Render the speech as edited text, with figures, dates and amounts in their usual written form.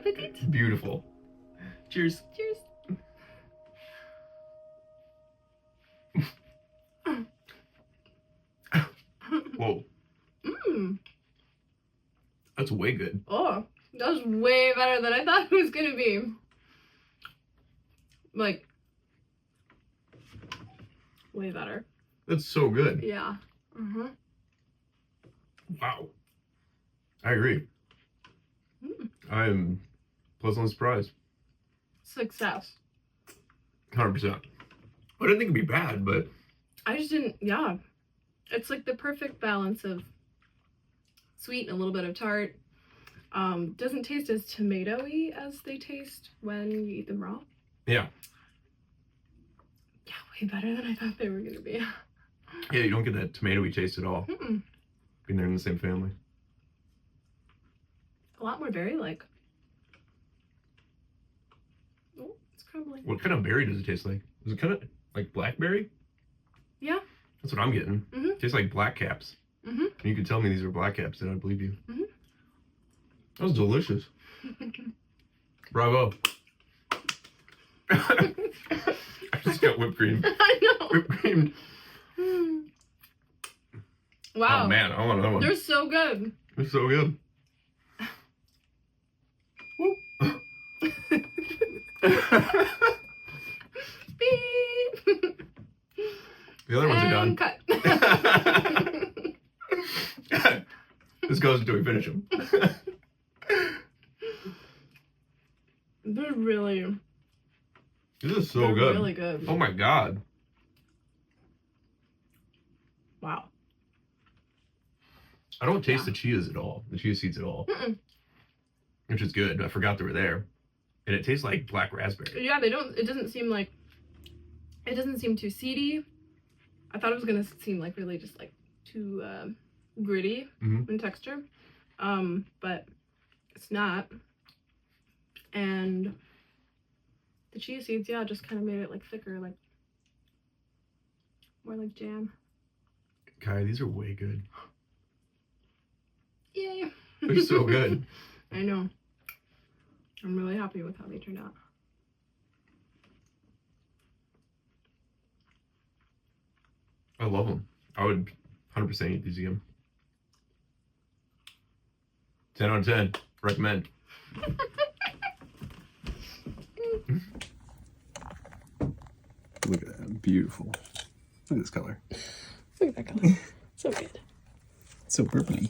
appetit. Beautiful. Cheers. Cheers. Whoa. Mmm. That's way good. Oh, that was way better than I thought it was gonna be. Like, way better. That's so good. Yeah. Wow. I agree. I am pleasantly surprised. Success. 100%. I didn't think it'd be bad, but I just didn't, yeah. It's like the perfect balance of sweet and a little bit of tart. Doesn't taste as tomato-y as they taste when you eat them raw. yeah. Yeah, way better than I thought they were gonna be. Yeah, you don't get that tomatoey taste at all. Mm-mm. Being they're in the same family. A lot more berry-like. Oh, it's crumbling. What kind of berry does it taste like? Is it kind of like blackberry? Yeah. That's what I'm getting. Mm-hmm. It tastes like black caps. Mm-hmm. And you could tell me these are black caps, then I'd believe you. Mm-hmm. That was delicious. Bravo. I just got whipped cream. I know. Whipped cream. Wow. Oh man, I want another one. They're so good. They're so good. Beep. The other ones are done. And cut. This goes until we finish them. They're really, This is so they're good. really good. Oh my god. Wow. I don't taste the chias at all. The chia seeds at all. Mm-mm. Which is good. I forgot they were there. And it tastes like black raspberry. Yeah, they don't, it doesn't seem like, it doesn't seem too seedy. I thought it was gonna seem like really just like too gritty in texture. But it's not. And the chia seeds, yeah, just kind of made it like thicker, like more like jam. Kai, these are way good. Yay. They're so good. I know. I'm really happy with how they turned out. I love them. I would 100% eat these again. 10 out of 10. Recommend. Look at that. Beautiful. Look at this color. Look at that color. So good. So purpley.